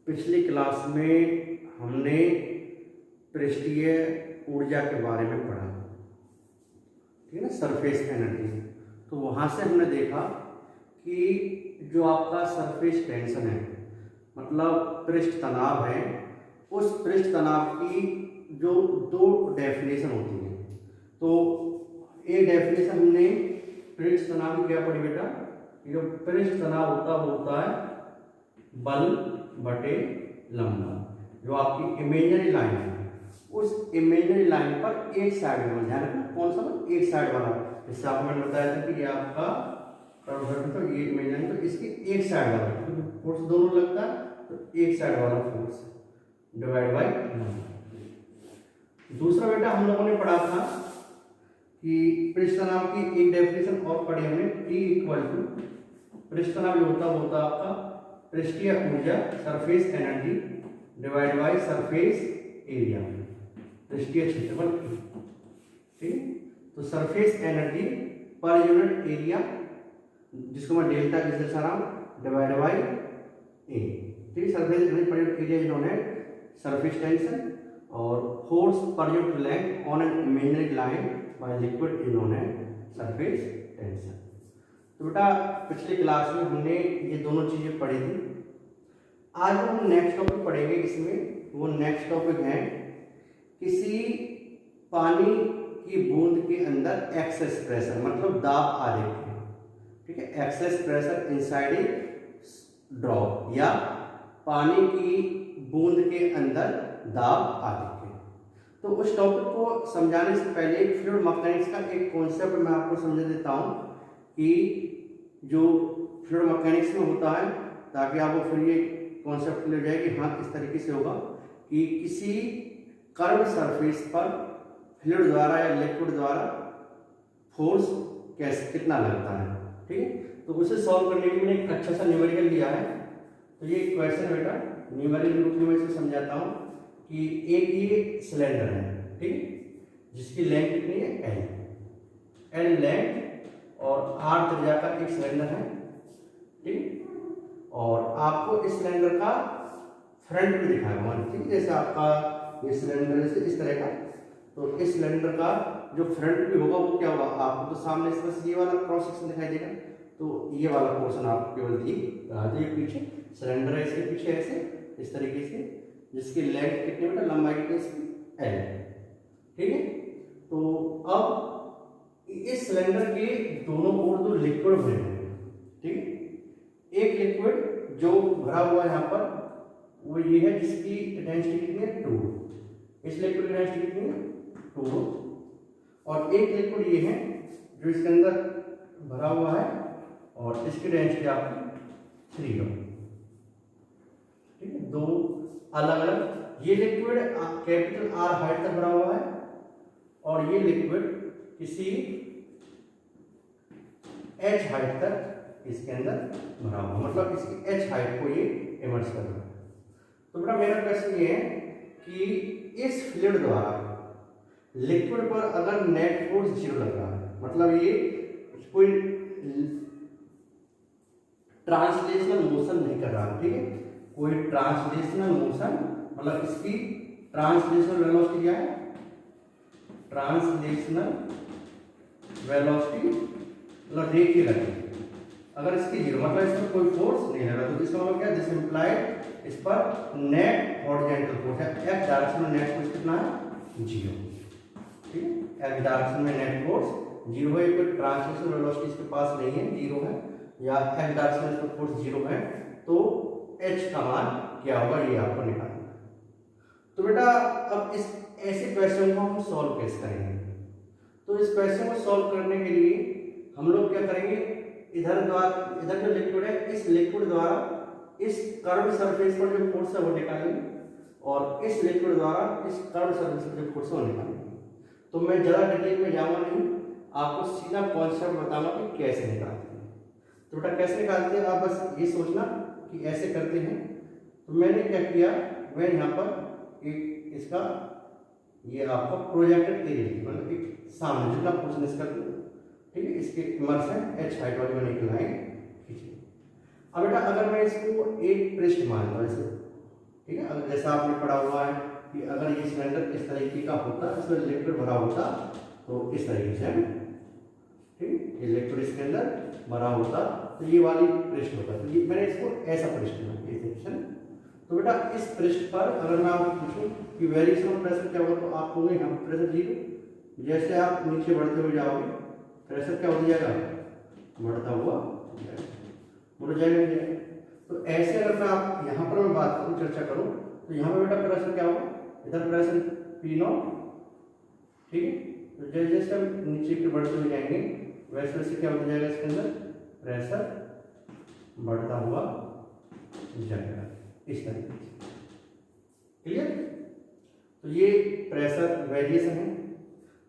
पिछली क्लास में हमने पृष्ठीय ऊर्जा के बारे में पढ़ा, ठीक है ना, सरफेस एनर्जी। तो वहाँ से हमने देखा कि जो आपका सरफेस टेंशन है, मतलब पृष्ठ तनाव है, उस पृष्ठ तनाव की जो दो डेफिनेशन होती है। तो एक डेफिनेशन हमने पृष्ठ तनाव की क्या पढ़ी बेटा? जो पृष्ठ तनाव होता है बल बटे लंबा। जो आपकी इमेजिनरी लाइन है, उस इमेजिनरी लाइन पर एक साइड में ध्यान रखना, कौन सा बल? एक साइड वाला। जैसे आपको मैंने बताया था कि ये आपका तो ये इमेजिनरी, तो इसकी एक साइड वाला फोर्स दोनों लगता है, तो एक साइड वाला फोर्स डिवाइड बाई लंबा। दूसरा बेटा हम लोगों ने पढ़ा था कि पृष्ठ तनाव की एक डेफिनेशन और पढ़ी हमने, T इक्वल टू पृष्ठ तनाव जो होता है आपका पृष्ठीय ऊर्जा surface energy divide by surface area, पृष्ठीय क्षेत्रफल। ठीक, तो surface energy per unit area, जिसको मैं डेल्टा की दर्शा रहा हूं, डिवाइड बाई ए। ठीक, surface energy per unit area इन्होंने सरफेस टेंशन, और force per unit length on an imaginary line by liquid इन्होंने सरफेस टेंशन। तो बेटा पिछली क्लास में हमने ये दोनों चीजें पढ़ी थी। आज हम नेक्स्ट टॉपिक पढ़ेंगे इसमें। वो नेक्स्ट टॉपिक है किसी पानी की बूंद के अंदर एक्सेस प्रेशर, मतलब दाब आरेख है। ठीक है, excess pressure inside a drop, या पानी की बूंद के अंदर दाब आरेख है। तो उस टॉपिक को समझाने से पहले फ्लूइड मैकेनिक्स का एक कॉन्सेप्ट मैं आपको समझा देता हूं कि जो फ्लूइड मैकेनिक्स में होता है, ताकि आपको फिर ये कॉन्सेप्ट क्लियर हो जाए कि हाँ इस तरीके से होगा कि किसी कर्व सरफेस पर फ्लूइड द्वारा या लिक्विड द्वारा फोर्स कैसे कितना लगता है। ठीक है, तो उसे सॉल्व करने के लिए मैंने एक अच्छा सा न्यूमेरिकल दिया है। तो ये क्वेश्चन बेटा न्यूमेरिकल रूप में मैं इसे समझाता हूँ कि एक ये सिलेंडर है, ठीक, जिसकी लेंथ कितनी है? एल लेंथ और आर त्रिज्या का एक सिलेंडर है। ठीक, और आपको इस सिलेंडर का फ्रंट भी दिखाया हुआ है। ठीक, जैसे आपका ये सिलेंडर है इस तरह का, तो इस सिलेंडर का जो फ्रंट भी होगा वो क्या होगा? आपको तो सामने से बस ये वाला क्रॉस सेक्शन दिखाई देगा, तो ये वाला पोर्शन आपको केवल दिख रहा है। ये पीछे सिलेंडर है, इसके पीछे ऐसे इस तरीके से, जिसकी लेंथ कितनी बेटा? लंबाई कितनी इसकी? एल। ठीक है, तो अब इस सिलेंडर के दोनों ओर दो लिक्विड भरे हैं। ठीक है, एक लिक्विड जो भरा हुआ है यहाँ पर वो ये है, जिसकी डेंसिटी कितनी है? 2। इस लिक्विड की डेंसिटी कितनी है? 2। और एक लिक्विड ये है जो इसके अंदर भरा हुआ है और इसकी डेंसिटी आपकी 3 है। ठीक है, दो अलग अलग, ये लिक्विड कैपिटल आर हाइट तक भरा हुआ है और ये लिक्विड किसी एच हाइट तक इसके अंदर भरा हुआ, मतलब इसकी एच हाइट को ये इमर्स कर रहा है। तो बेटा मेरा क्वेश्चन ये है कि इस फ्लूइड द्वारा लिक्विड पर अगर नेट फोर्स 0 लग रहा है, मतलब ये कोई ट्रांसलेशनल मोशन नहीं कर रहा है। ठीक है, कोई ट्रांसलेशनल मोशन, मतलब इसकी ट्रांसलेशनल वेलोसिटी क्या है? ट्रांसलेशनल वेलोसिटी मतलब रेखीय गति। अगर इसकी 0 मतलब इसमें कोई फोर्स नहीं लग रहा, तो इसका मतलब क्या है? दिस इंप्लाइड इस पर नेट हॉरिजॉन्टल फोर्स है। एक्स डायरेक्शन में नेट फोर्स कितना है? 0। ठीक है, एक्स डायरेक्शन में नेट फोर्स 0 है। कोई ट्रांसलेशनल वेलोसिटी इसके पास नहीं है, 0 है, या एक्स डायरेक्शन में इसका फोर्स 0 है, तो h का मान क्या होगा ये आपको निकालना है। तो बेटा अब इस ऐसे क्वेश्चन को हम सॉल्व कैसे करेंगे? तो इस क्वेश्चन को सॉल्व करने के लिए हम लोग क्या करेंगे? इधर जो लिक्विड है, इस लिक्विड द्वारा इस कर्व सरफेस पर जो फोर्स है वो निकालेंगे, और इस लिक्विड द्वारा इस कर्व सरफेस पर जो फोर्स है वो निकालेंगे। तो मैं ज़्यादा डिटेल में जाऊँगा नहीं, आपको सीधा कॉन्सेप्ट बताऊंगा कि कैसे निकालते हैं। तो बेटा कैसे निकालते हैं आप बस ये सोचना कि ऐसे करते हैं। तो मैंने क्या किया, मैं यहाँ पर एक इसका ये आपका प्रोजेक्टेड एरिया, मतलब एक सामने जितना पोर्शन इसका, ठीक है, इसके इमर्शन एच हाइट वाली मैंने एक लाइन खींची। अब बेटा अगर मैं इसको एक पृष्ठ मान लूँ, ऐसे ठीक है। अगर जैसा आपने पढ़ा हुआ है कि अगर ये सिलेंडर इस तरीके का होता, इसमें लिक्विड भरा होता तो इस तरीके से, ठीक, ये लिक्विड इसके अंदर भरा होता तो ये वाली पृष्ठ होता, तो ये मैंने इसको ऐसा पृष्ठ बना ये सेक्शन। तो बेटा इस पृष्ठ पर अगर मैं आपको पूछूं कि वेरिएशन ऑफ प्रेशर क्या होगा, तो आप होंगे यहाँ प्रेशर 0, जैसे आप नीचे बढ़ते हुए जाओगे प्रेशर क्या हो जाएगा, बढ़ता हुआ बढ़ जाएगा। तो ऐसे अगर मैं आप यहाँ पर मैं बात करूँ, चर्चा करूँ, तो यहाँ पर बेटा प्रेशर क्या होगा, इधर प्रेशर P0, ठीक है। तो जैसे जैसे हम नीचे की बढ़ते हुए जाएंगे वैसे वैसे क्या हो जाएगा, इसके अंदर प्रेशर बढ़ता हुआ जाएगा इस तरीके से, क्लियर। तो ये प्रेशर वेरिएशन है।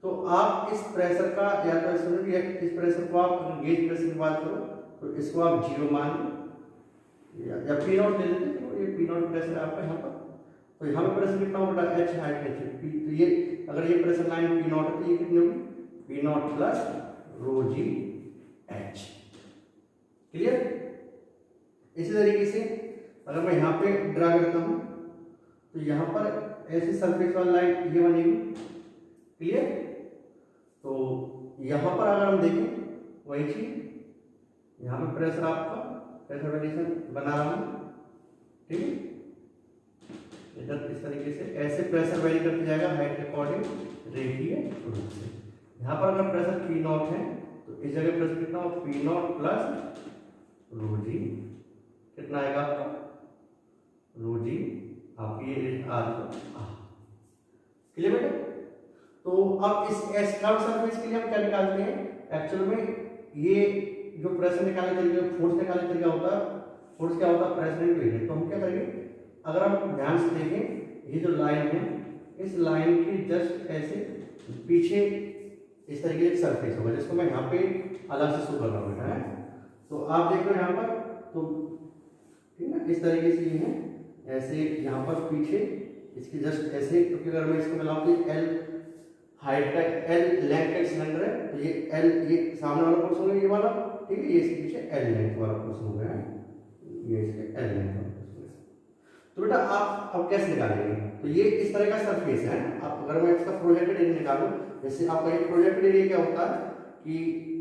तो आप इस प्रेशर का या तो इस प्रेशर को आप गेज प्रेशर की बात करो तो इसको आप 0 मान या P0 ले लेते, तो ये P0 प्रेशर है आपका यहाँ पर। तो यहाँ पर प्रेशर कितना होगा, H हाइट H, तो ये अगर ये प्रेशर लाइन P0 है तो ये कितनी होगी, P0 प्लस रो जी H, क्लियर। इसी तरीके से अगर मैं यहाँ पे ड्रा करता हूँ तो यहाँ पर ऐसी सरफेस वाली लाइन ये बनेगी, क्लियर। तो यहाँ पर अगर हम देखें वही चीज, यहाँ पे प्रेशर आपका प्रेशर वेरिएशन बना रहा हूँ, ठीक है। इधर इस तरीके से ऐसे प्रेशर वेरी करते जाएगा हाइट के अकॉर्डिंग रेखीय रूप से। यहाँ पर अगर प्रेशर P0 है तो इस जगह प्रेशर कितना हो, P0 प्लस रो जी, कितना आएगा आपका, रो जी आप ये आर, क्लियर बेटा। तो अब इस कर्व सरफेस के लिए हम क्या निकालते हैं, एक्चुअल में ये जो प्रेशर निकालने के लिए फोर्स निकालने के लिए होता है, फोर्स क्या होता है, प्रेशर इनटू एरिया। तो हम क्या करेंगे, अगर हम ध्यान से देखें ये जो लाइन है, इस लाइन के जस्ट ऐसे पीछे इस तरीके से सरफेस होगा जिसको मैं यहाँ पे अलग से शो कर रहा हूँ बेटा, है। तो आप देख रहे हो यहाँ पर, तो ठीक है इस तरीके से ये है ऐसे यहाँ पर पीछे इसकी जस्ट ऐसे, क्योंकि अगर मैं इसको मिलाऊँ तो L हाइट का L लेंथ का सिलेंडर है, तो ये L ये सामने वाला पोर्शन होगा ये वाला, ठीक है, ये इसके पीछे L लेंथ वाला पोर्शन हो गया है, ये इसके L लेंथ वाला पोर्शन है। तो बेटा आप अब कैसे निकालेंगे, तो ये इस तरह का सरफेस है। आप अगर मैं इसका प्रोजेक्टेड एरिया निकालूं, जैसे आपका ये प्रोजेक्टेड एरिया क्या होता है कि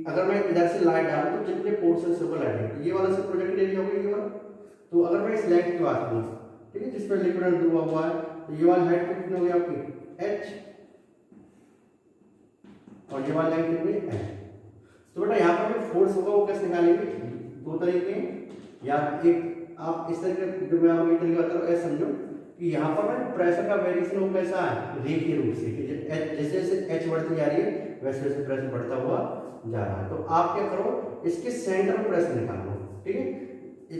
अगर मैं इधर से लाइट डालूं तो जितने पोर्शन से वो लाइट है, ये वाला से प्रोजेक्टेड एरिया होगा ये वाला। तो अगर मैं इस लेंथ की बात करूं, ठीक है, जिस पर लिक्विड डूबा हुआ है, तो ये वाली हाइट कितनी होगी आपकी H, और ये वाली लेंथ कितनी L। तो बेटा यहाँ पर जो फोर्स होगा वो कैसे निकालेंगे, दो तरीके हैं, या एक आप इस तरीके जो मैं आपको एक तरीका बता रहा हूँ, ऐसा समझो कि यहाँ पर ना प्रेशर का वेरिएशन वो कैसा है, रेखीय रूप से, जैसे जैसे H बढ़ती जा रही है वैसे वैसे प्रेशर बढ़ता हुआ जा रहा है। तो आप क्या करो, इसके सेंटर में प्रेशर निकालो, ठीक है,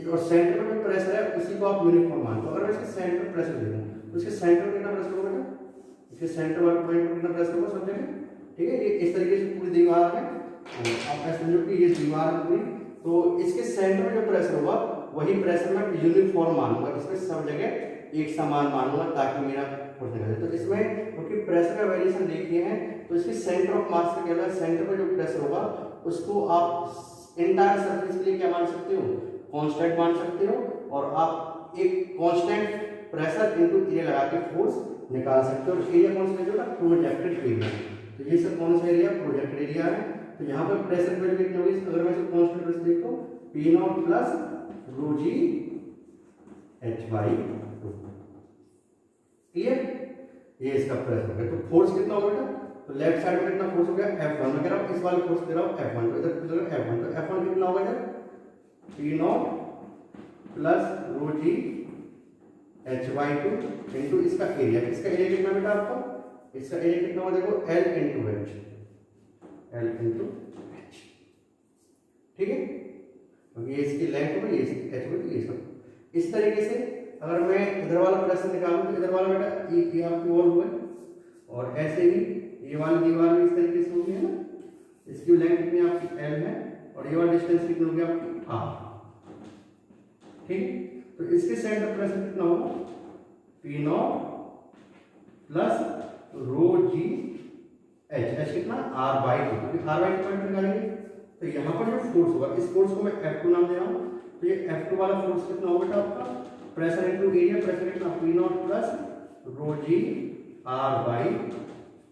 और सेंटर में जो प्रेशर है उसी को आप यूनिफॉर्म मान लो। अगर मैं इसके सेंटर प्रेशर देखूँ तो इसके सेंटर में कितना प्रेशर होगा, इसके सेंटर वाले पॉइंट पर कितना प्रेशर होगा, समझे, ठीक है। ये इस तरीके से पूरी दीवार है, आप ऐसा समझो कि ये दीवार है पूरी, तो इसके सेंटर में जो प्रेशर होगा वही प्रेशर मैं यूनिफॉर्म मानूंगा, इसमें सब जगह एक समान मानूंगा ताकि मेरा फोर्स निकले। तो इसमें क्योंकि प्रेशर का वेरिएशन देखिए हैं, तो इसके सेंटर ऑफ मास का क्या है, सेंटर में जो प्रेशर होगा उसको आप इंटायर सरफेस के लिए क्या मान सकते हो, कांस्टेंट मान सकते हो, और आप एक कांस्टेंट प्रेशर इनटू एरिया लगा के फोर्स निकाल सकते हो। एरिया कौन सा है, प्रोजेक्टेड एरिया। तो ये सब कौन सा एरिया, प्रोजेक्टेड एरिया है। तो यहाँ पर प्रेशर वैल्यू कितनी होगी, अगर मैं इसको कांस्टेंट प्रेशर देखो P0 प्लस रो जी H/2, क्लियर। ये इसका प्रेशर हो गया। तो फोर्स कितना होगा बेटा, तो लेफ्ट साइड में कितना फोर्स हो गया F1, मैं कह रहा हूँ इस वाले फोर्स दे रहा हूँ F1, तो इधर F1, तो F1 कितना होगा इधर P0 प्लस रो जी H/2 इंटू इसका एरिया, इसका एरिया कितना बेटा आपका, इसका एरिया कितना होगा देखो L into H, L into H, ठीक है, क्योंकि ये इसकी लेंथ होगी, ये इसकी H होगी, ये सब इस तरीके से। अगर मैं इधर वाला प्रेशर निकालूं तो इधर वाला बेटा ये आपकी वॉल हुआ, और ऐसे ही ये वाली दीवार भी इस तरीके से होगी, है ना, इसकी लेंथ कितनी आपकी L है, और ये वाला डिस्टेंस कितनी होगी आपकी R, ठीक। तो इसके सेंटर प्रेशर कितना होगा P0 प्लस रो जी H कितना R/2, क्योंकि R/2 पॉइंट निकालेंगे। तो यहाँ पर जो फोर्स होगा, इस फोर्स को मैं F2 नाम दे रहा हूँ, तो ये F2 वाला फोर्स कितना होगा बेटा आपका प्रेशर इनटू एरिया, प्रेशर कितना P not plus rho G R by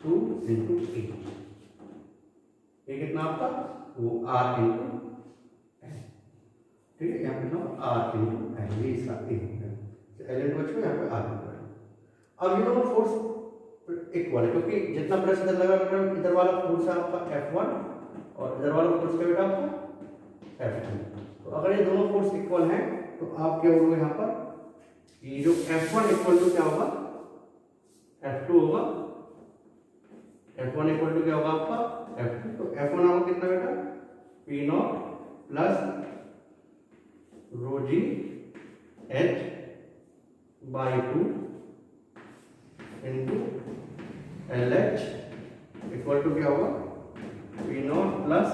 2 into A, ये कितना आपका वो आर इंटू एल, ठीक है, यहाँ पे कितना आर इंटू एल, ये इसका ए है, एल इंटू एच में यहाँ पे आर इंटू एल। अब ये दोनों फोर्स इक्वल है क्योंकि जितना प्रेशर इधर लगा इधर वाला फोर्स है आपका F1 और इधर वाला फोर्स का बेटा आपका F2। तो अगर ये दोनों फोर्स इक्वल हैं तो आप क्या होगा यहाँ पर ये जो F1 इक्वल टू क्या होगा F2 होगा, F1 इक्वल टू क्या होगा आपका F2, तो F1 आपका कितना बेटा P not plus rho G H by 2 into L H equal to क्या होगा P not plus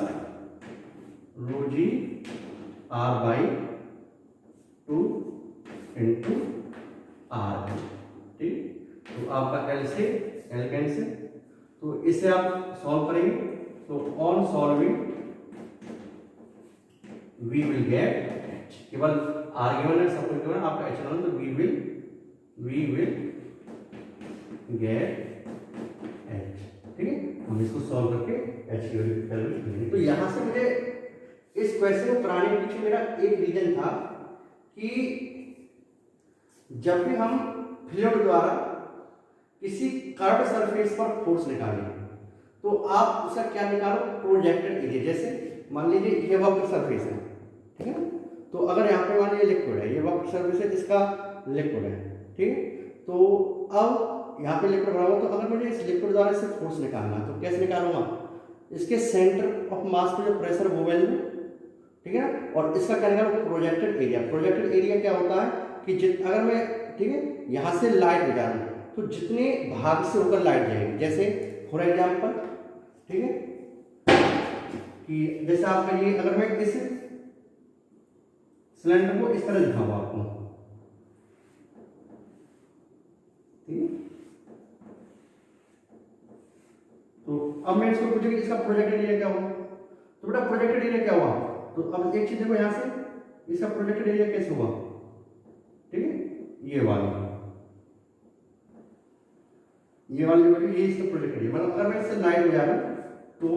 rho G R by 2 into R, ठीक। तो आपका एल से एल कैंसिल, तो इसे आप सॉल्व करेंगे तो on solving we will get H, केवल आर गिवन है सब कुछ गिवन आपका एच गिवन, तो वी विल गेट एच, ठीक है। हम इसको सॉल्व करके एच की वैल्यू, तो यहां से मुझे इस क्वेश्चन को कराने के पीछे मेरा एक रीजन था कि जब भी हम फ्लूइड द्वारा किसी कर्व सरफेस पर फोर्स निकालें तो आप उसका क्या निकालो प्रोजेक्टेड एरिया, जैसे मान लीजिए ये वक्र सरफेस है, ठीक है, तो अगर यहाँ पे मान लीजिए लिक्विड है, ये वक्र सरफेस है इसका लिक्विड है, ठीक है, तो अब यहाँ पे लिक्विड भरा हुआ, तो अगर मुझे इस लिक्विड द्वारा इससे फोर्स निकालना है तो कैसे निकालूंगा, इसके सेंटर ऑफ मास पे जो प्रेशर वो वैल्यू, ठीक है ना, और इसका क्या निकालो प्रोजेक्टेड एरिया। प्रोजेक्टेड एरिया क्या होता है कि अगर मैं, ठीक है, यहाँ से लाइट ले जा रहा हूँ तो जितने भाग से होकर लाइट जाएगी, जैसे फॉर एग्जाम्पल, ठीक है, कि जैसे आपका ये अगर मैं इस सिलेंडर को इस तरह दिखाऊंगा आपको, ठीक है, तो अब मैं इसको पूछूंगी इसका प्रोजेक्टेड एरिया क्या हुआ, तो बेटा प्रोजेक्टेड एरिया क्या हुआ, तो अब एक चीज देखो यहां से इसका प्रोजेक्टेड एरिया कैसे हुआ, ठीक है, ये वाला ये इसका प्रोजेक्टेड एरिया, मतलब अगर मैं इससे लाइट हो जा रहा हूं तो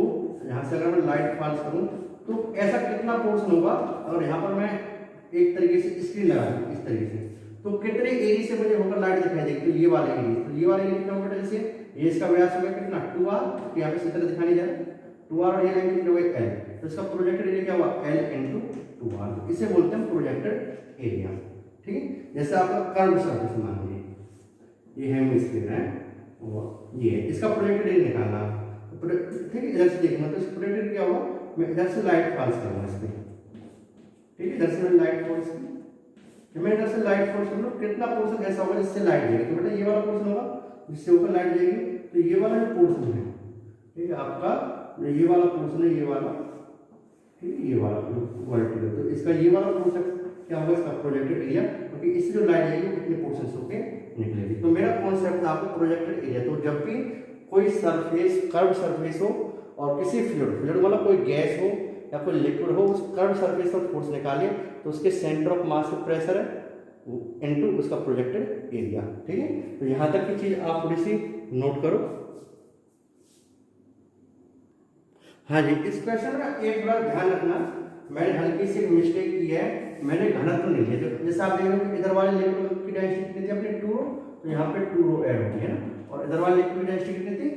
यहां से अगर मैं लाइट पास करूं तो ऐसा कितना पोर्शन होगा, और यहां पर मैं एक तरीके से स्क्रीन लगा दूं इस तरीके से, तो कितने एरिया से मुझे होकर लाइट दिखाई देगी, तो ये वाले एरिया, तो ये वाले एरिया कितना होगा, जैसे ये इसका व्यास होगा कितना 2r, तो यहाँ पे इस तरह दिखाई जा रहा है 2r और ये लाइन कितना होगा l, तो इसका प्रोजेक्टेड एरिया क्या हुआ l इंटू 2r, इसे बोलते हैं प्रोजेक्टेड एरिया, ठीक है। जैसे आपका कर्व सरफेस मान लीजिए ये हेमिस्फीयर है और ये इसका प्रोजेक्टेड एरिया निकालना, ठीक है, इधर से देखना, तो इसका प्रोजेक्टेड क्या होगा, मैं इधर से लाइट पास करूंगा इस पे, ठीक है, इधर से मैं लाइट फोर्स की, जब मैं इधर से लाइट फोर्स करूँ कितना पोर्शन ऐसा होगा जिससे लाइट जाएगी, तो बेटा ये वाला पोर्शन होगा जिससे ऊपर लाइट जाएगी, तो ये वाला जो पोर्शन है, ठीक है, आपका ये वाला पोर्शन है, ये वाला, ठीक है, ये वाला वर्टिकल, तो इसका ये वाला पोर्शन क्या होगा, इसका प्रोजेक्टेड एरिया, क्योंकि इससे जो लाइट जाएगी कितने पोर्शन से होके निकलेगी। तो मेरा कॉन्सेप्ट था आपको प्रोजेक्टेड एरिया, तो जब भी कोई सरफेस कर्व सरफेस हो और किसी फ्लूइड मतलब कोई गैस हो या कोई लिक्विड हो, उस कर्व सरफेस पर फोर्स निकाले तो उसके सेंटर ऑफ मास पे प्रेशर है इनटू उसका प्रोजेक्टेड एरिया, ठीक है। तो यहां तक की चीज आप थोड़ी सी नोट करो। हाँ जी, इस क्वेश्चन में एक बार ध्यान रखना, मैंने हल्की सी मिस्टेक की है, मैंने घनत्व नहीं लिया, जैसे आप देखेंगे इधर वाले लिक्विड की डेंसिटी कितनी थी अपने 2 रो, तो यहाँ पे 2 रो ऐड होगी है ना, और इधर वाले लिक्विड की डेंसिटी कितनी थी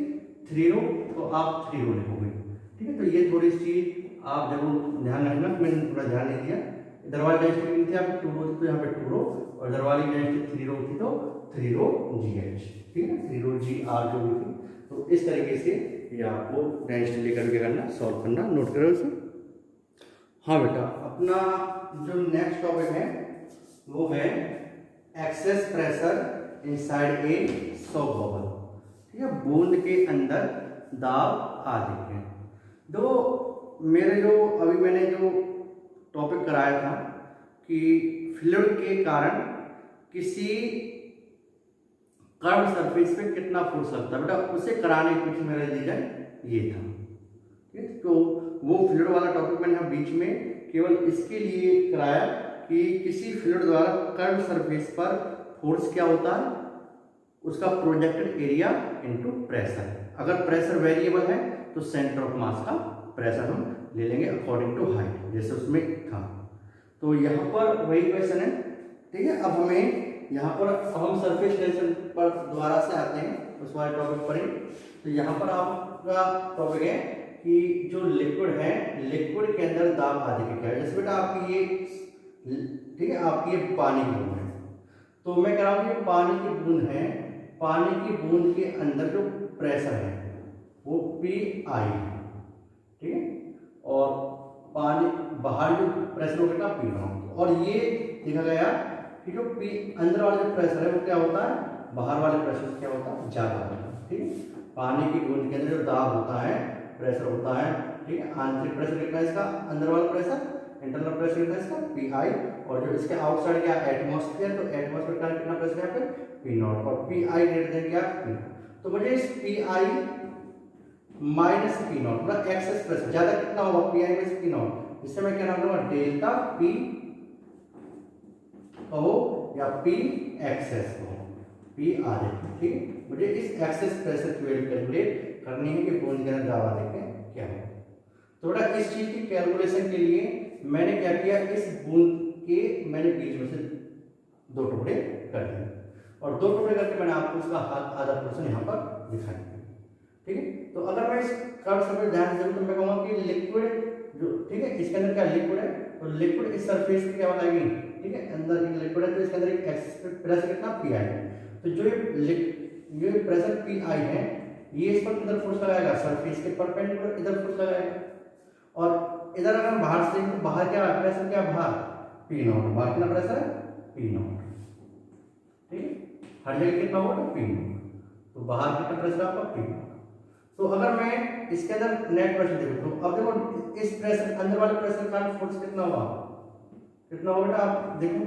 3 रो, तो आप 3 रो लिखोगे, ठीक है। तो ये थोड़ी सी आप जरूर ध्यान रखना, मैंने थोड़ा ध्यान नहीं दिया, इधर वाली डेंसिटी कितनी थी आपकी 2 रो, तो यहाँ पे 2 रो, और इधर वाली डेंसिटी 3 रो थी, तो 3 रो GH, ठीक है, 3 रो GR जो भी थी। तो इस तरीके से ये आपको डेंसिटी लेकर के करना, सॉल्व करना, नोट करो इसे। हाँ बेटा, अपना जो नेक्स्ट टॉपिक है वो है excess pressure inside a shop bubble, ठीक है, बूंद के अंदर दाब आदि है। दो मेरे जो अभी मैंने जो टॉपिक कराया था कि फ्लूइड के कारण किसी कर्व सरफेस पे कितना फोर्स लगता है, बेटा उसे कराने के पीछे मेरा रीजन ये था, ठीक है। तो वो फ्लूइड वाला टॉपिक मैंने यहाँ बीच में केवल इसके लिए कराया कि किसी फ्लूइड द्वारा कर्व सरफेस पर फोर्स क्या होता है, उसका प्रोजेक्टेड एरिया इनटू प्रेशर। अगर प्रेशर वेरिएबल है तो सेंटर ऑफ मास का प्रेशर हम ले लेंगे अकॉर्डिंग टू हाइट, जैसे उसमें था। तो यहाँ पर वही क्वेश्चन है, ठीक है। अब हमें यहाँ पर हम सरफेस टेंशन पर दोबारा से आते हैं, उस वाले टॉपिक पर ही। तो यहाँ पर आपका टॉपिक है कि जो लिक्विड है, लिक्विड के अंदर दाब आदि क्या है। जैसे बेटा आपकी ये, ठीक है, आपकी ये पानी की बूंद है, तो मैं कह रहा हूँ कि पानी की बूंद है, पानी की बूंद के अंदर जो प्रेशर है वो PI है, ठीक है, और पानी बाहर जो प्रेशर होगा P0। और ये देखा गया कि जो अंदर वाला जो प्रेशर है वो क्या होता है, बाहर वाले प्रेशर से क्या होता है, ज्यादा होता है, ठीक है। पानी की बूंद के अंदर जो दाब होता है, प्रेशर होता है, ठीक है, आंतरिक प्रेशर कितना है इसका, अंदर वाला प्रेशर, इंटरनल प्रेशर कितना है इसका PI, और जो इसके आउटसाइड क्या एटमॉस्फेयर, तो एटमॉस्फेयर का कितना प्रेशर है यहाँ पे P0, और PI ग्रेटर देन क्या P0। तो मुझे इस PI माइनस P0 मतलब एक्सेस प्रेशर ज्यादा कितना होगा PI माइनस P0, इससे मैं क्या नाम दूंगा डेल्टा P कहो या P एक्सेस कहो, P आ जाए, ठीक है। मुझे इस एक्सेस प्रेशर की वैल्यू कैलकुलेट करनी है कि बूंद के अंदर दाब आदि क्या है। तो बेटा इस चीज की कैलकुलेशन के लिए मैंने क्या किया, इस बूंद के मैंने बीच में से 2 टुकड़े कर दिए, और 2 टुकड़े करके मैंने आपको उसका आधा पोर्शन यहाँ पर दिखा दिया, ठीक है। तो अगर मैं इस कर्व सरफेस ध्यान से तो मैं कहूँगा कि लिक्विड जो, ठीक है, इसके अंदर क्या लिक्विड है, तो लिक्विड इस सरफेस पे क्या बनाएगी, ठीक है, अंदर एक लिक्विड है तो इसके अंदर एक एक्सेस प्रेशर कितना PI है। तो जो ये प्रेशर PI है ये इस पर किधर फोर्स लगाएगा, सरफेस के परपेंडिकुलर इधर फोर्स लगाएगा, और इधर अगर हम बाहर से तो बाहर क्या प्रेशर, क्या बाहर P0, बाहर कितना प्रेशर है P0, ठीक है, हर जगह कितना होगा P0, तो बाहर कितना प्रेशर आपका P0। तो अगर मैं इसके अंदर नेट प्रेशर देखूं तो अब देखो इस प्रेशर अंदर वाले प्रेशर का फोर्स कितना होगा, कितना होगा बेटा आप देखो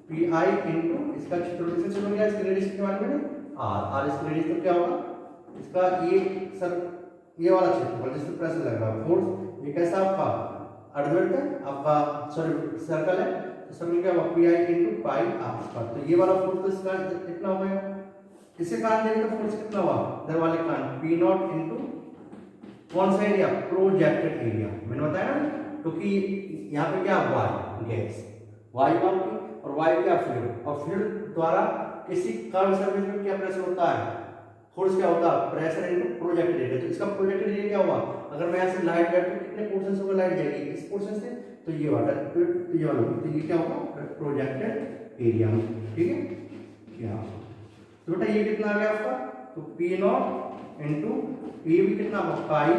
PI इनटू इसका क्षेत्रफल से चलो गया, इसकी रेडियस के बारे में R इसकी रेडियस तो क्या होगा इसका ये सर ये वाला क्षेत्रफल जिस पे प्रेशर लग रहा है फोर्स, ये कैसा आपका अर्धवृत्त है आपका, सॉरी सर्कल है, तो सर्कल क्या होगा PI इनटू पाई R। तो ये वाला फोर्स तो इसका कितना होगा, इसे कारण देंगे तो फोर्स कितना हुआ इधर वाले कारण P0 इनटू कौन सा एरिया, प्रोजेक्टेड एरिया, मैंने बताया ना, क्योंकि यहाँ पे क्या वायु गैस, वायु आपकी, और वायु क्या फ्लूइड, और फ्लूइड द्वारा किसी कर्व सरफेस में क्या प्रेशर होता है, फोर्स क्या होता है, प्रेशर इनटू प्रोजेक्टेड एरिया। तो इसका प्रोजेक्टेड एरिया क्या हुआ, अगर मैं यहाँ से लाइट गया तो कितने पोर्शन से लाइट जाएगी, इस पोर्शन से, तो ये वाला, तो ये वाला, तो ये क्या होगा प्रोजेक्टेड एरिया, ठीक है क्या। तो बेटा ये कितना आ गया आपका, तो P0 इनटू ये भी कितना होगा पाई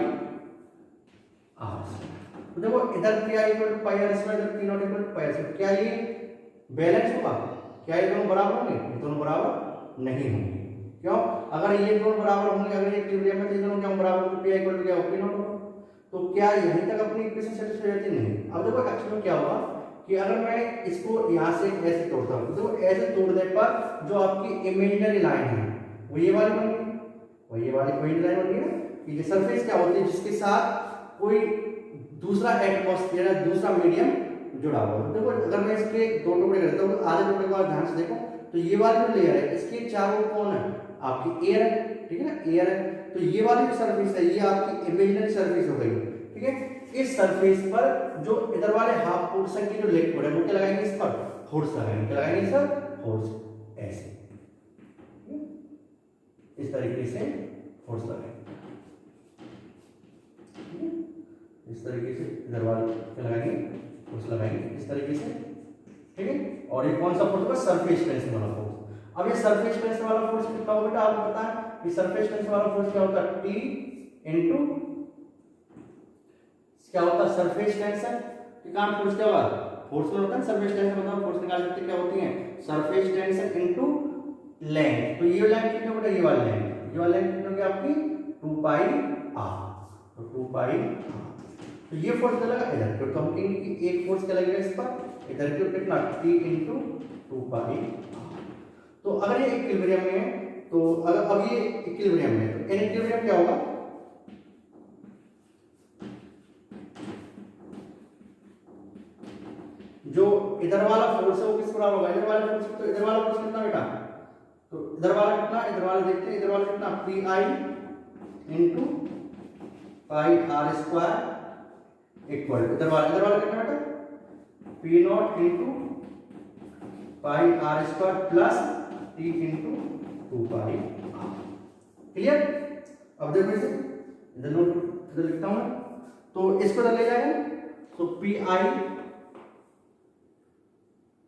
R। तो देखो इधर PI equal to pi R square, इधर P0 equal to pi R square, क्या ये बैलेंस होगा, क्या ये दोनों बराबर होंगे, ये दोनों बराबर नहीं होंगे, क्यों, अगर ये दोनों बराबर होंगे, अगर ये इक्विलिब्रियम में, तो ये दोनों क्या बराबर होंगे, PI इक्वल टू क्या होगा P0 होगा। तो क्या यहीं तक अपनी इक्वेशन सेटिस्फाई होती नहीं। अब देखो एक्चुअली क्या होगा कि अगर मैं इसको यहाँ से ऐसे तोड़ता हूँ तो ऐसे तोड़ने पर जो आपकी इमेजिनरी लाइन है वो ये वाली बन गई, वो ये वाली कोई लाइन बन गई ना, कि ये सरफेस क्या होती है जिसके साथ कोई दूसरा एटमॉस्फेयर है, दूसरा मीडियम जुड़ा हुआ है। देखो अगर मैं इसके 2 टुकड़े करता हूँ, आधे टुकड़े को ध्यान से देखो, तो ये वाली जो लेयर है इसके चारों कौन है, आपकी एयर है, ठीक है ना, एयर है। तो ये वाली जो सरफेस है ये आपकी इमेजिनरी सरफेस हो गई, ठीक है। इस सरफेस पर जो इधर वाले हाफ पोर्शन की जो लिक्विड है वो क्या लगाएंगे, इस पर फोर्स लगाएंगे, क्या लगाएंगे सर, फोर्स, ऐसे इस तरीके से फोर्स लगाएंगे, इस तरीके से इधर वाले क्या लगाएंगे, फोर्स लगाएंगे इस तरीके से, ठीक है। और ये कौन सा फोर्स होगा, सरफेस टेंशन वाला फोर्स। अब ये सरफेस टेंशन वाला फोर्स कितना होगा बेटा, आपको पता है कि सरफेस टेंशन वाला फोर्स क्या होता है, T इनटू क्या होता है सरफेस टेंशन, कारण फोर्स क्या होगा, फोर्स होता है सरफेस टेंशन, मतलब फोर्स निकाल सकते क्या होती है, सरफेस टेंशन इनटू लेंथ। तो ये लेंथ कितनी होगी, ये वाली लेंथ, ये वाली लेंथ कितनी होगी आपकी 2 पाई r, तो 2 पाई r। तो ये फोर्स क्या लगा इधर के, तो हम कहेंगे कि एक फोर्स क्या लगेगा इस पर, इधर के कितना T इनटू 2 पाई r। तो अगर ये इक्विलिब्रियम में है, तो अगर अब ये इक्विलिब्रियम में है तो इनइक्विलिब्रियम क्या होगा, जो इधर वाला फोर्स है वो किस बराबर होगा, इधर वाले फोर्स। तो इधर वाला फोर्स कितना बेटा, तो इधर वाला कितना, इधर वाला देखते हैं, इधर वाला कितना P I into pi R square equal, इधर वाला कितना बेटा P not into pi R square plus T into 2 pi R. Clear. अब देखो इसे इधर नोट, इधर लिखता हूं मैं, तो इसको इधर ले जाएंगे, तो P I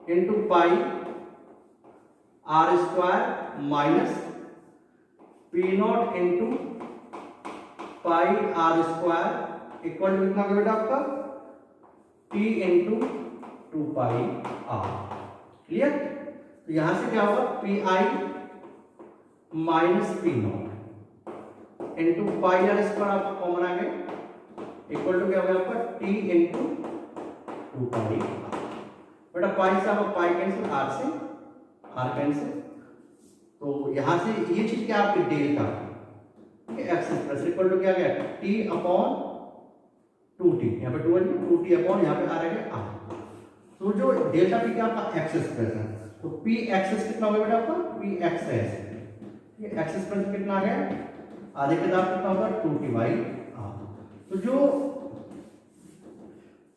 into pi R square minus P not into pi R square equal to कितना होगा बेटा आपका T into 2 pi R. Clear. तो यहां से क्या होगा P I minus P not into pi R square आपका कॉमन आ गया इक्वल टू क्या होगा आपका टी इंटू 2 पाई आर। बेटा पाई से आपका पाई कैंसिल, आर से आर कैंसिल, तो यहां से ये चीज क्या आपकी डेल्टा, ठीक है, एक्स एक्सप्रेशन इक्वल टू क्या गया टी अपॉन 2t, यहाँ पे 2t अपॉन यहाँ पे आ रहा है आर। तो जो डेल्टा पी क्या आपका एक्स एक्सप्रेशन, तो पी एक्सेस कितना होगा बेटा आपका पी एक्सेस, ठीक है, एक्स एक्सप्रेशन कितना आ गया आधे के दाब कितना होगा 2t बाई आर। तो जो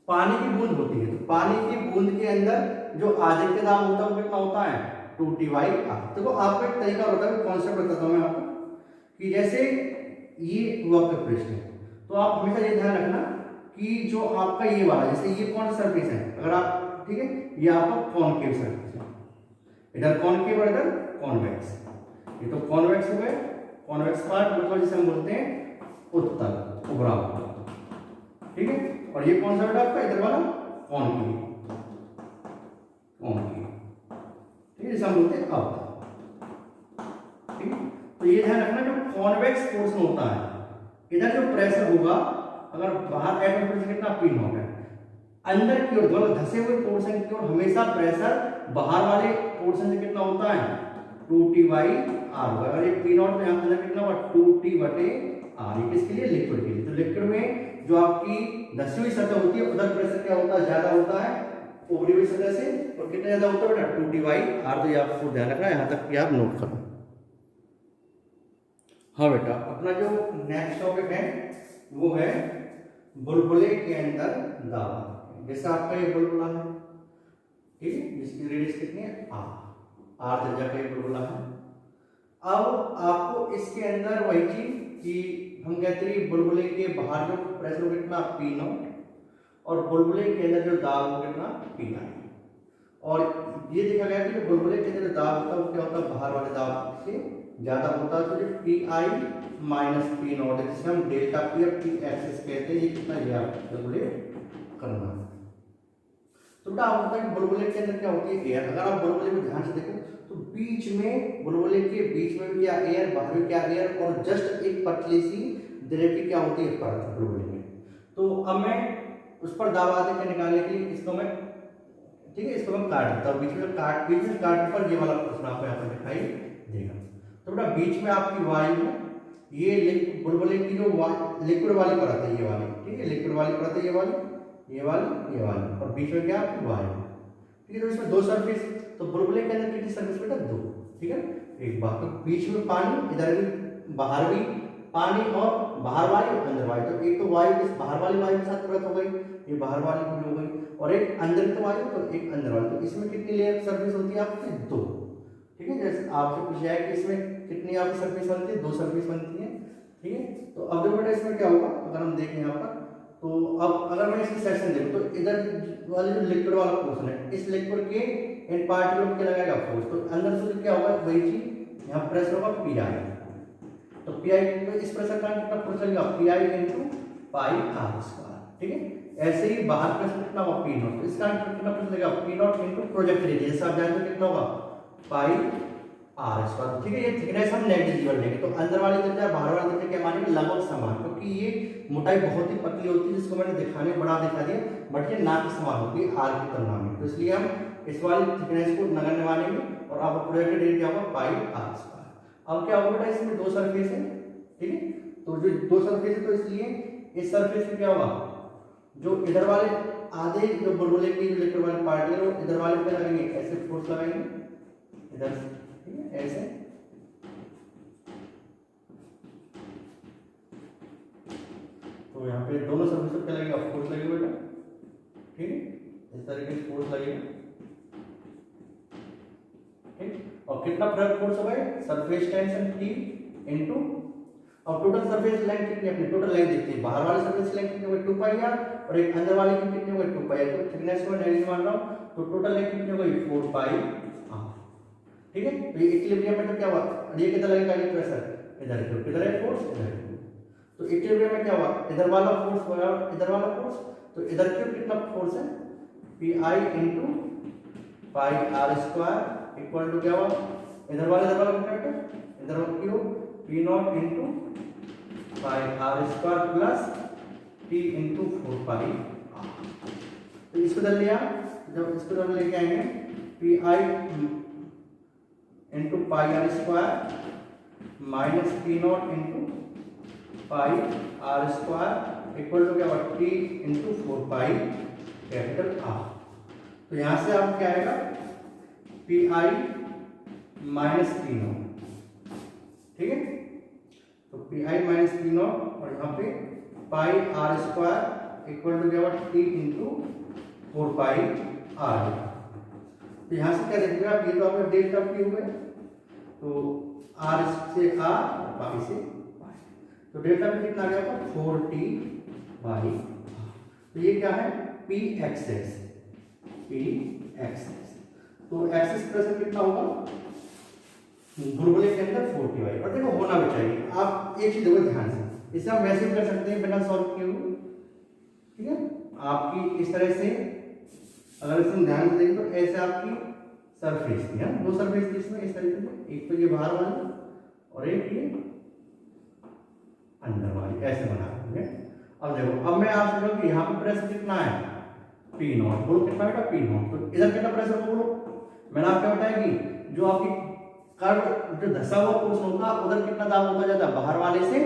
पानी की बूंद होती है, तो पानी की बूंद के अंदर जो आधे के दाब होता है वो कितना होता है 2t बाई आर। देखो आपको एक तरीका होता है, कॉन्सेप्ट बताता हूं मैं आपको, कि जैसे ये वक्र पृष्ठ है, तो आप हमेशा ये ध्यान रखना कि जो आपका ये वाला, जैसे ये कौन सा सरफेस है, अगर आप, ठीक है, ये आपका कॉनकेव सरफेस है, इधर कॉनकेव और इधर कॉन्वेक्स, ये तो कॉन्वेक्स हो गए, कॉन्वेक्स पार्ट मतलब जिसे हम बोलते हैं उत्तल उभरा हुआ, ठीक है, और ये कौन सा बेटा आपका इधर वाला कॉनकेव, ठीक है, जिसे हम बोलते हैं अब, ठीक है। तो ये ध्यान रखना जो कॉन्वेक्स पोर्शन होता है, इधर जो प्रेशर होगा, अगर बाहर एटम प्रेशर कितना पी नॉट है, अंदर की ओर दोनों धसे हुए पोर्शन की ओर हमेशा प्रेशर बाहर वाले पोर्शन से कितना होता है 2t बाई आर होगा। अगर ये पी नॉट में यहाँ अंदर कितना होगा 2t बटे आर। ये किसके लिए, लिक्विड के लिए। तो लिक्विड में जो आपकी धसी हुई सतह होती है उधर प्रेशर क्या होता है, ज्यादा होता है उभरी हुई सतह से, और कितना ज्यादा होता है बेटा 2t बाई आर। तो ये आपको ध्यान रखना है, यहाँ तक आप नोट करो। हाँ बेटा, अपना जो नेक्स्ट टॉपिक है वो है बुलबुले के अंदर दाब। जैसा आपका ये बुलबुला है, ठीक है, जिसकी रेडियस कितनी है आर त्रिज्या का ये बुलबुला है। अब आपको इसके अंदर वही चीज कि हम कहते हैं बुलबुले के बाहर जो प्रेशर हो कितना पी नॉट, और बुलबुले के अंदर जो दाब हो कितना पी आई। और ये देखा गया कि बुलबुले के अंदर जो दाब होता है वो क्या होता है बाहर वाले दाब से ज्यादा होता है। तो जो P I minus P not है, जिसे हम डेल्टा पी और पी एक्सेस कहते हैं, ये कितना ये आप कैलकुलेट करना है। तो बेटा आप बताएं बुलबुले के अंदर क्या होती है एयर। अगर आप बुलबुले को ध्यान से देखो तो बीच में, बुलबुले के बीच में भी क्या एयर, बाहर भी क्या एयर, और जस्ट एक पतली सी द्रव की क्या होती है परत बुलबुले में। तो अब मैं उस पर दाब आदि के निकालने के लिए इसको मैं, ठीक है, इसको मैं काट देता हूँ, बीच में काटने पर ये वाला प्रश्न आपको यहाँ पर दिखाई देगा। तो बेटा बीच में आपकी वायु है, ये बुलबुले की जो लिक्विड वाली परत है ये वाली, ठीक है, लिक्विड वाली परत है ये वाली, ये वाली, ये वाली, और बीच में क्या आपकी वायु, ठीक है। तो इसमें दो सरफेस, तो बुलबुले के अंदर कितनी सरफेस बेटा दो, ठीक है। एक बात, तो बीच में पानी, इधर भी बाहर भी पानी, और बाहर वायु अंदर वायु। तो एक तो वायु इस बाहर वाली वायु के साथ परत हो गई, ये बाहर वाली हो गई, और एक अंदर की वायु तो एक अंदर वाली। तो इसमें कितनी लेयर सरफेस होती है आपकी दो, ठीक है। जैसे आपसे पूछा है कि इसमें कितनी आपकी सरफेस बनती है, दो सरफेस बनती है, ठीक है। तो अब देखो बेटा इसमें क्या होगा, अगर हम देखें यहाँ पर, तो अब अगर मैं इसकी सेक्शन देखूं तो इधर वाले जो लिक्विड वाला पोर्शन है, इस लिक्विड के इन पार्टिकल पे लगाएगा फोर्स, तो अंदर से क्या होगा वही चीज, यहाँ प्रेशर होगा पी आई। तो पी आई तो इस प्रेशर का कितना फोर्स लगेगा P I into pi R square, ठीक है। ऐसे ही बाहर प्रेशर कितना होगा पी नॉट, तो इसका कितना प्रेशर लगेगा P not into project radius, जैसे आप जानते हो कितना होगा पाई आर स्क्वायर, ठीक है। ये थिकनेस हम नेग्लिजिबल लेंगे, तो अंदर वाली त्रिज्या बाहर वाली त्रिज्या क्या मानेंगे लगभग समान, क्योंकि ये मोटाई बहुत ही पतली होती है, जिसको मैंने दिखाने बड़ा दिखा दिया, बट ये ना के समान होगी आर की तुलना में। तो इसलिए हम इस वाली थिकनेस को नगण्य मानेंगे, और आपका प्रोजेक्टेड एरिया क्या होगा पाई आर स्क्वायर। अब क्या होगा बेटा, इसमें दो सरफेस है, ठीक है। तो जो दो सरफेस है तो इसलिए इस सरफेस पे क्या होगा जो इधर वाले आधे जो बुलबुले की इलेक्ट्रिक वाली पार्टी है वो इधर वाले पे लगेंगे, ऐसे फोर्स लगाएंगे इधर से, ठीक है, ऐसे। तो यहाँ पे दोनों सरफेस पे लगेगा फोर्स लगेगा बेटा, ठीक है, इस तरीके से फोर्स लगेगा, ठीक। और कितना फोर्स होगा, सरफेस टेंशन T इनटू, और टोटल सरफेस लेंथ कितनी, अपनी टोटल लेंथ देखते हैं, बाहर वाले सरफेस लेंथ कितनी होगी 2 पाई आर, और एक अंदर वाले की कितनी होगी 2 पाई आर, तो थिकनेस को नहीं मान रहा हूं, तो टोटल लेंथ कितनी होगी 4 पाई आर, ठीक है। तो ये इक्विलिब्रियम में तो क्या हुआ, ये कितना लगेगा, ये प्रेशर इधर है, तो किधर है फोर्स इधर है, तो इक्विलिब्रियम में क्या हुआ, इधर वाला फोर्स होगा इधर वाला फोर्स, तो इधर क्यों कितना फोर्स है Pi into pi R square equal to क्या हुआ, इधर वाला कितना, इधर वाला क्यों P not into pi R square plus T into 4 pi R. तो इसको बदल लिया, जब इसको बदल लेके आएंगे Pi into pi R square minus P not into pi R square equal to क्या हुआ T into 4 pi capital R. तो यहां से आप क्या आएगा Pi माइनस P नॉट, ठीक है, तो Pi माइनस P नॉट और यहाँ पे पाई आर स्क्वायर इक्वल टू क्या हुआ T इंटू 4 पाई आर। तो यहाँ से क्या देखिएगा, ये तो आपका डेल्टा P हो गया, तो आर से आर पाई से पाई, तो डेल्टा P कितना आ गया 4T बाई। तो ये क्या है P एक्सेस, तो एक्सेस प्रेशर कितना होगा बुलबुले के अंदर 40 वाई, और देखो होना भी चाहिए। आप एक चीज देखो ध्यान से, इसे हम वैसे भी कर सकते हैं बिना सॉल्व किए हुए, ठीक है, आपकी इस तरह से अगर इसे ध्यान से देखें तो ऐसे आपकी सरफेस थी, है दो सरफेस थी इसमें इस तरीके से, एक तो ये बाहर वाली और एक ये अंदर वाली, ऐसे बना देंगे। अब देखो, अब मैं आपसे कहूँ कि यहाँ पे प्रेशर कितना है P नॉट, बोलो कितना बेटा P नॉट, तो इधर कितना प्रेशर बोलो, मैंने आपको बताया कि जो आपकी कर्व जो धसा हुआ पोर्शन होगा उधर कितना दाब होता जाता है बाहर वाले से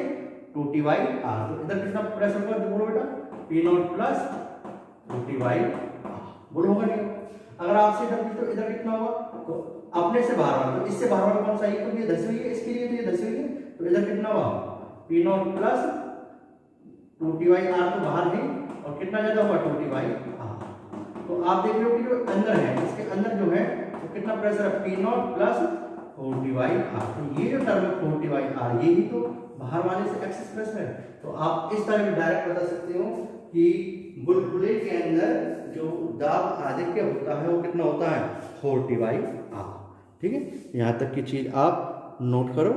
2T बाई आर, तो इधर कितना प्रेशर होगा बोलो बेटा P not plus 2T by R, बोलो होगा नहीं, अगर आपसे इधर इधर कितना होगा, तो अपने से बाहर वाला, तो इससे बाहर वाला कौन सा है, तो ये धसी हुई है, इसके लिए तो ये धसी हुई है, तो इधर कितना होगा P not plus 2T by R, तो बाहर है, और कितना ज्यादा होगा 2T बाई आर। तो आप देख रहे हो कि जो अंदर है इसके अंदर जो है तो कितना प्रेशर है P not plus 4T by R, तो ये जो टर्म है 4T बाई आर यही तो बाहर वाले से एक्सेस प्रेशर है। तो आप इस तरह डायरेक्ट बता सकते हो कि बुलबुले के अंदर जो दाब आधिक्य होता है वो कितना होता है 4T बाई आर, ठीक है, यहाँ तक की चीज आप नोट करो।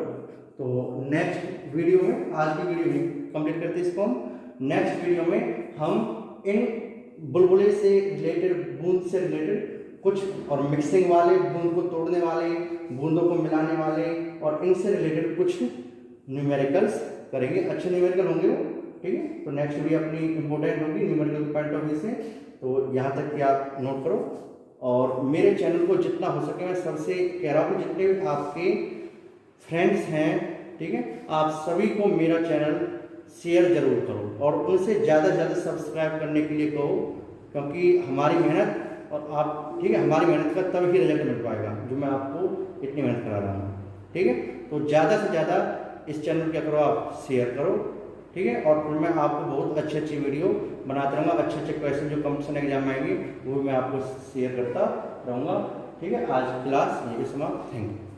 तो नेक्स्ट वीडियो में, आज की वीडियो में कंप्लीट करते हैं इसको हम, नेक्स्ट वीडियो में हम इन बुलबुले से रिलेटेड, बूंद से रिलेटेड कुछ और मिक्सिंग वाले, बूंद को तोड़ने वाले, बूंदों को मिलाने वाले और इनसे रिलेटेड कुछ न्यूमेरिकल्स करेंगे, अच्छे न्यूमेरिकल होंगे वो, ठीक है। तो नेक्स्ट वीडियो अपनी इंपॉर्टेंट होगी न्यूमेरिकल पॉइंट ऑफ व्यू से, तो यहाँ तक कि आप नोट करो। और मेरे चैनल को जितना हो सके मैं सबसे कह रहा हूँ, जितने भी आपके फ्रेंड्स हैं, ठीक है, आप सभी को मेरा चैनल शेयर जरूर करो और उनसे ज़्यादा से ज़्यादा सब्सक्राइब करने के लिए कहो, क्योंकि हमारी मेहनत और आप, ठीक है, हमारी मेहनत का तब ही रिजल्ट मिल पाएगा जो मैं आपको इतनी मेहनत करा रहा हूँ, ठीक है। तो ज़्यादा से ज़्यादा इस चैनल क्या करो, आप शेयर करो, ठीक है, और फिर मैं आपको बहुत अच्छी अच्छी वीडियो बनाता रहूँगा, अच्छे अच्छे क्वेश्चन जो कंपटीशन एग्जाम आएंगे वो मैं आपको शेयर करता रहूँगा, ठीक है। आज क्लास ये समाप्त, थैंक यू।